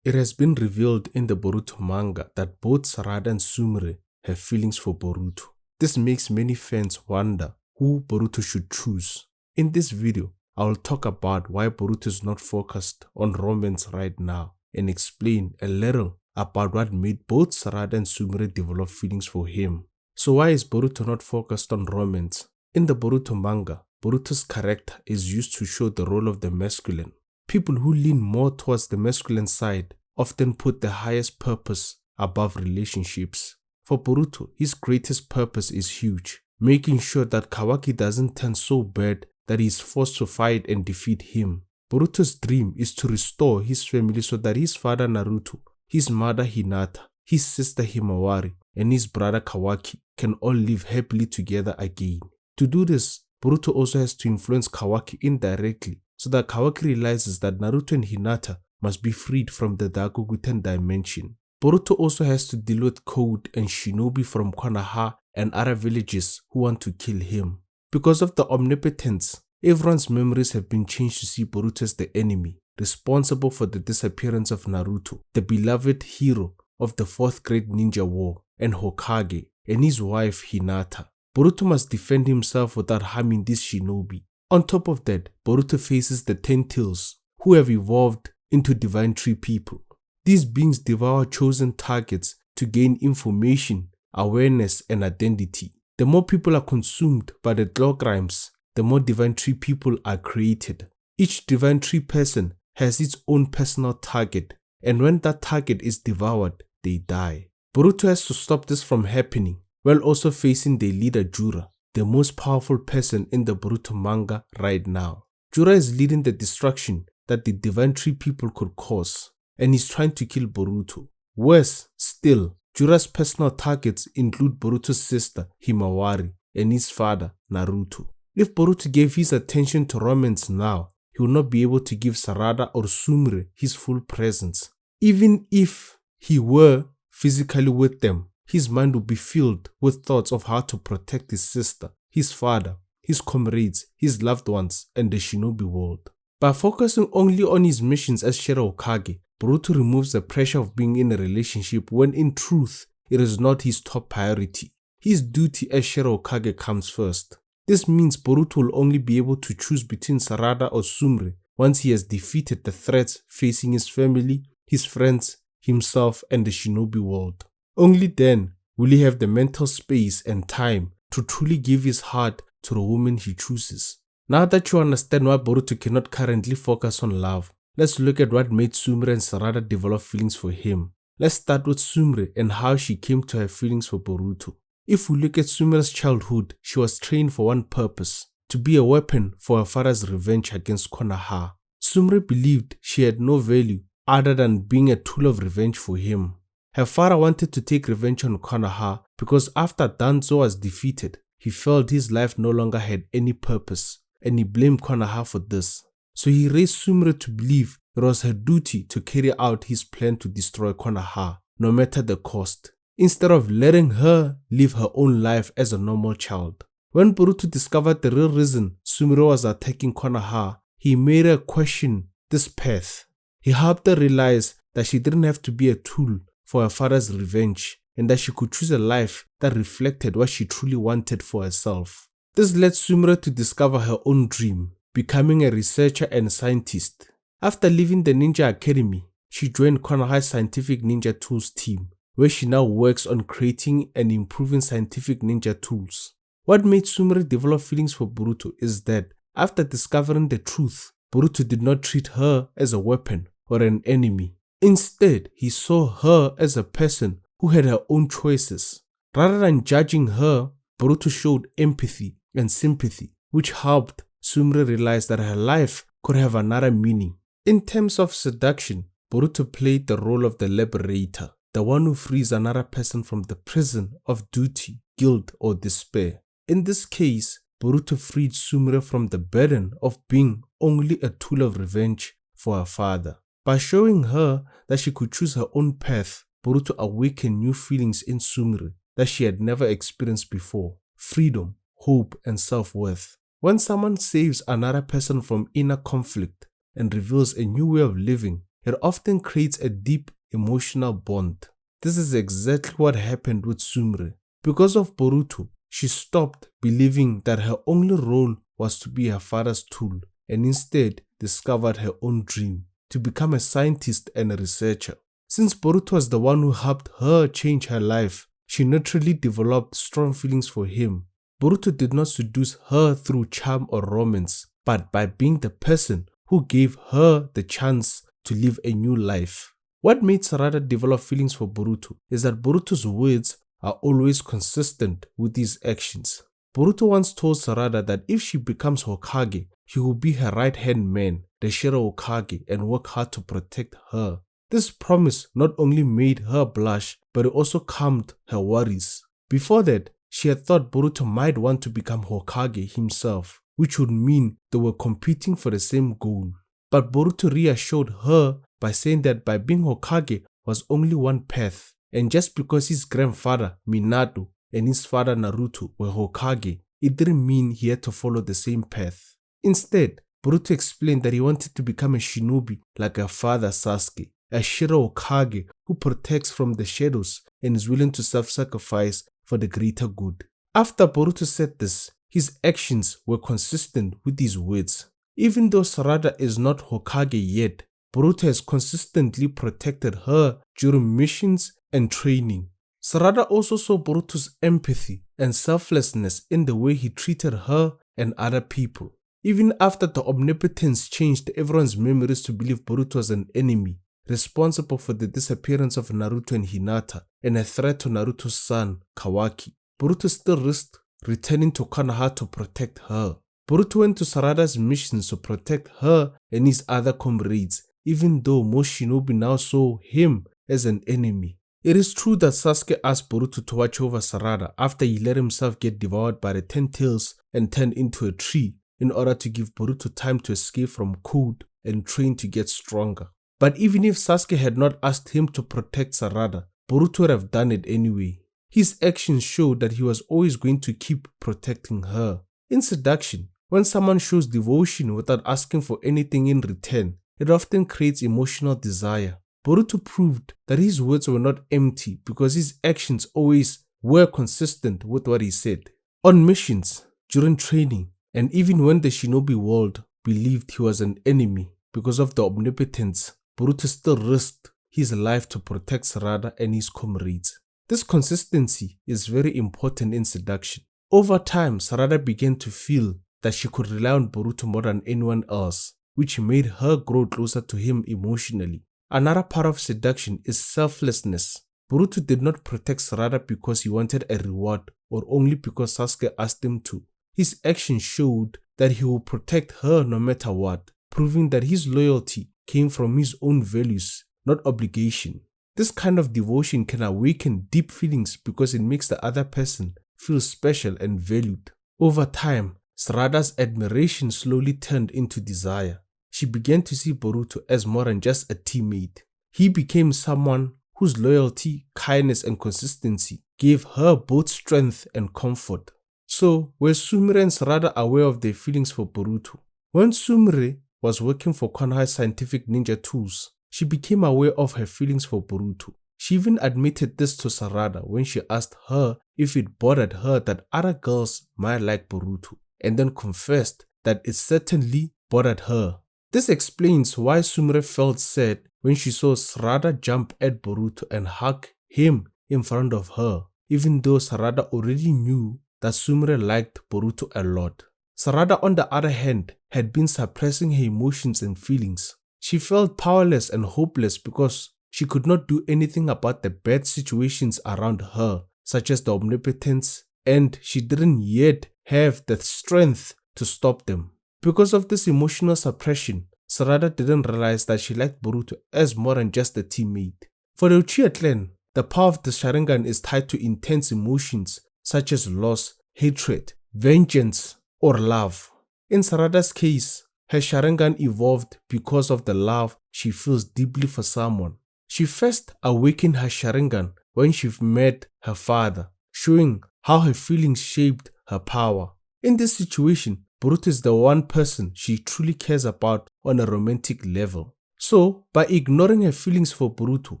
It has been revealed in the Boruto manga that both Sarada and Sumire have feelings for Boruto. This makes many fans wonder who Boruto should choose. In this video, I will talk about why Boruto is not focused on romance right now and explain a little about what made both Sarada and Sumire develop feelings for him. So why is Boruto not focused on romance? In the Boruto manga, Boruto's character is used to show the role of the masculine. People who lean more towards the masculine side often put the highest purpose above relationships. For Boruto, his greatest purpose is huge, making sure that Kawaki doesn't turn so bad that he is forced to fight and defeat him. Boruto's dream is to restore his family so that his father Naruto, his mother Hinata, his sister Himawari, and his brother Kawaki can all live happily together again. To do this, Boruto also has to influence Kawaki indirectly so that Kawaki realizes that Naruto and Hinata must be freed from the Dakuguten dimension. Boruto also has to deal with Code and Shinobi from Konoha and other villages who want to kill him. Because of the omnipotence, everyone's memories have been changed to see Boruto as the enemy, responsible for the disappearance of Naruto, the beloved hero of the 4th Great Ninja War, and Hokage, and his wife Hinata. Boruto must defend himself without harming this shinobi. On top of that, Boruto faces the 10 Tails, who have evolved into Divine Tree people. These beings devour chosen targets to gain information, awareness, and identity. The more people are consumed by the claw crimes, the more Divine Tree people are created. Each Divine Tree person has its own personal target, and when that target is devoured, they die. Boruto has to stop this from happening, while also facing their leader Jura, the most powerful person in the Boruto manga right now. Jura is leading the destruction that the Divine Tree people could cause, and he's trying to kill Boruto. Worse still, Jura's personal targets include Boruto's sister Himawari and his father Naruto. If Boruto gave his attention to romance now, he will not be able to give Sarada or Sumire his full presence. Even if he were physically with them, his mind would be filled with thoughts of how to protect his sister, his father, his comrades, his loved ones, and the shinobi world. By focusing only on his missions as Hokage, Boruto removes the pressure of being in a relationship when in truth it is not his top priority. His duty as Hokage comes first. This means Boruto will only be able to choose between Sarada or Sumire once he has defeated the threats facing his family, his friends, himself, and the shinobi world. Only then will he have the mental space and time to truly give his heart to the woman he chooses. Now that you understand why Boruto cannot currently focus on love, let's look at what made Sumire and Sarada develop feelings for him. Let's start with Sumire and how she came to have feelings for Boruto. If we look at Sumire's childhood, she was trained for one purpose, to be a weapon for her father's revenge against Konoha. Sumire believed she had no value other than being a tool of revenge for him. Her father wanted to take revenge on Konoha because after Danzo was defeated, he felt his life no longer had any purpose, and he blamed Konoha for this. So he raised Sumire to believe it was her duty to carry out his plan to destroy Konoha, no matter the cost, instead of letting her live her own life as a normal child. When Boruto discovered the real reason Sumire was attacking Konoha, he made her question this path. He helped her realize that she didn't have to be a tool for her father's revenge, and that she could choose a life that reflected what she truly wanted for herself. This led Sumire to discover her own dream, becoming a researcher and scientist. After leaving the Ninja Academy, she joined Konoha's Scientific Ninja Tools team, where she now works on creating and improving scientific ninja tools. What made Sumire develop feelings for Boruto is that, after discovering the truth, Boruto did not treat her as a weapon or an enemy. Instead, he saw her as a person who had her own choices. Rather than judging her, Boruto showed empathy and sympathy, which helped Sumire realize that her life could have another meaning. In terms of seduction, Boruto played the role of the liberator, the one who frees another person from the prison of duty, guilt, or despair. In this case, Boruto freed Sumire from the burden of being only a tool of revenge for her father. By showing her that she could choose her own path, Boruto awakened new feelings in Sumire that she had never experienced before: freedom, hope, and self-worth. When someone saves another person from inner conflict and reveals a new way of living, it it often creates a deep emotional bond. This is exactly what happened with Sumire. Because of Boruto, she stopped believing that her only role was to be her father's tool and instead discovered her own dream, to become a scientist and a researcher. Since Boruto was the one who helped her change her life, she naturally developed strong feelings for him. Boruto did not seduce her through charm or romance, but by being the person who gave her the chance to live a new life. What made Sarada develop feelings for Boruto is that Boruto's words are always consistent with his actions. Boruto once told Sarada that if she becomes Hokage, he will be her right-hand man, the Shadow Hokage, and work hard to protect her. This promise not only made her blush, but it also calmed her worries. Before that, she had thought Boruto might want to become Hokage himself, which would mean they were competing for the same goal. But Boruto reassured her by saying that by being Hokage was only one path, and just because his grandfather Minato and his father Naruto were Hokage, it didn't mean he had to follow the same path. Instead, Boruto explained that he wanted to become a shinobi like her father Sasuke, a Shiro Hokage who protects from the shadows and is willing to self-sacrifice for the greater good. After Boruto said this, his actions were consistent with his words. Even though Sarada is not Hokage yet, Boruto has consistently protected her during missions and training. Sarada also saw Boruto's empathy and selflessness in the way he treated her and other people. Even after the Omnipotence changed everyone's memories to believe Boruto was an enemy, responsible for the disappearance of Naruto and Hinata and a threat to Naruto's son, Kawaki, Boruto still risked returning to Konoha to protect her. Boruto went to Sarada's missions to protect her and his other comrades, even though most shinobi now saw him as an enemy. It is true that Sasuke asked Boruto to watch over Sarada after he let himself get devoured by the 10 tails and turned into a tree in order to give Boruto time to escape from cold and train to get stronger. But even if Sasuke had not asked him to protect Sarada, Boruto would have done it anyway. His actions showed that he was always going to keep protecting her. In seduction, when someone shows devotion without asking for anything in return, it often creates emotional desire. Boruto proved that his words were not empty because his actions always were consistent with what he said. On missions, during training, and even when the shinobi world believed he was an enemy because of the Omnipotence, Boruto still risked his life to protect Sarada and his comrades. This consistency is very important in seduction. Over time, Sarada began to feel that she could rely on Boruto more than anyone else, which made her grow closer to him emotionally. Another part of seduction is selflessness. Boruto did not protect Sarada because he wanted a reward or only because Sasuke asked him to. His actions showed that he would protect her no matter what, proving that his loyalty came from his own values, not obligation. This kind of devotion can awaken deep feelings because it makes the other person feel special and valued. Over time, Sarada's admiration slowly turned into desire. She began to see Boruto as more than just a teammate. He became someone whose loyalty, kindness, and consistency gave her both strength and comfort. So, were Sumire and Sarada aware of their feelings for Boruto? When Sumire was working for Konoha's scientific ninja tools, she became aware of her feelings for Boruto. She even admitted this to Sarada when she asked her if it bothered her that other girls might like Boruto, and then confessed that it certainly bothered her. This explains why Sumire felt sad when she saw Sarada jump at Boruto and hug him in front of her, even though Sarada already knew that Sumire liked Boruto a lot. Sarada, on the other hand, had been suppressing her emotions and feelings. She felt powerless and hopeless because she could not do anything about the bad situations around her, such as the Omnipotence, and she didn't yet have the strength to stop them. Because of this emotional suppression, Sarada didn't realize that she liked Boruto as more than just a teammate. For the Uchiha clan, the power of the Sharingan is tied to intense emotions such as loss, hatred, vengeance, or love. In Sarada's case, her Sharingan evolved because of the love she feels deeply for someone. She first awakened her Sharingan when she met her father, showing how her feelings shaped her power. In this situation, Boruto is the one person she truly cares about on a romantic level. So, by ignoring her feelings for Boruto,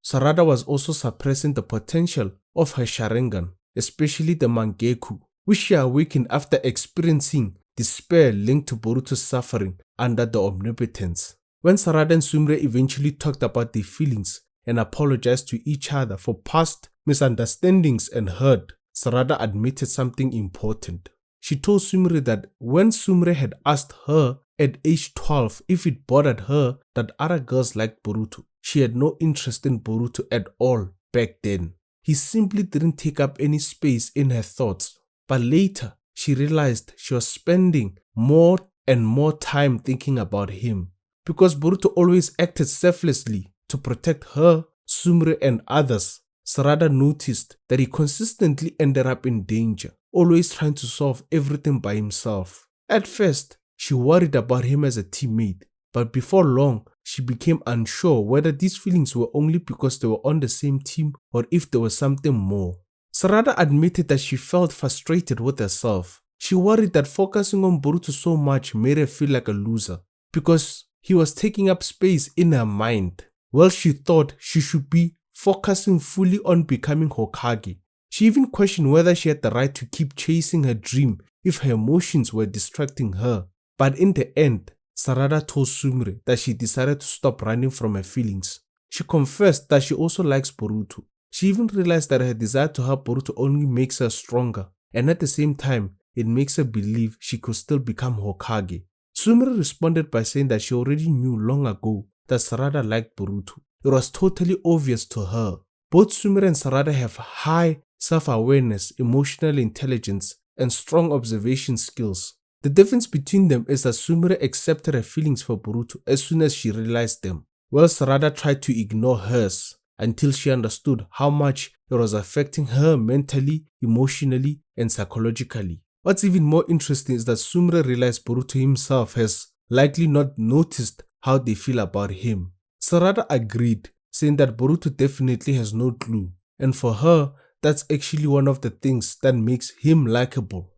Sarada was also suppressing the potential of her Sharingan, especially the Mangekyou, which she awakened after experiencing despair linked to Boruto's suffering under the omnipotence. When Sarada and Sumire eventually talked about their feelings and apologized to each other for past misunderstandings and hurt, Sarada admitted something important. She told Sumire that when Sumire had asked her at age 12 if it bothered her that other girls liked Boruto, she had no interest in Boruto at all back then. He simply didn't take up any space in her thoughts. But later, she realized she was spending more and more time thinking about him. Because Boruto always acted selflessly to protect her, Sumire and others, Sarada noticed that he consistently ended up in danger, always trying to solve everything by himself. At first, she worried about him as a teammate, but before long, she became unsure whether these feelings were only because they were on the same team or if there was something more. Sarada admitted that she felt frustrated with herself. She worried that focusing on Boruto so much made her feel like a loser because he was taking up space in her mind. Well, she thought she should be focusing fully on becoming Hokage. She even questioned whether she had the right to keep chasing her dream if her emotions were distracting her. But in the end, Sarada told Sumire that she decided to stop running from her feelings. She confessed that she also likes Boruto. She even realized that her desire to help Boruto only makes her stronger, and at the same time, it makes her believe she could still become Hokage. Sumire responded by saying that she already knew long ago that Sarada liked Boruto. It was totally obvious to her. Both Sumire and Sarada have high self-awareness, emotional intelligence, and strong observation skills. The difference between them is that Sumire accepted her feelings for Boruto as soon as she realized them, while Sarada tried to ignore hers until she understood how much it was affecting her mentally, emotionally, and psychologically. What's even more interesting is that Sumire realized Boruto himself has likely not noticed how they feel about him. Sarada agreed, saying that Boruto definitely has no clue, and for her, that's actually one of the things that makes him likable.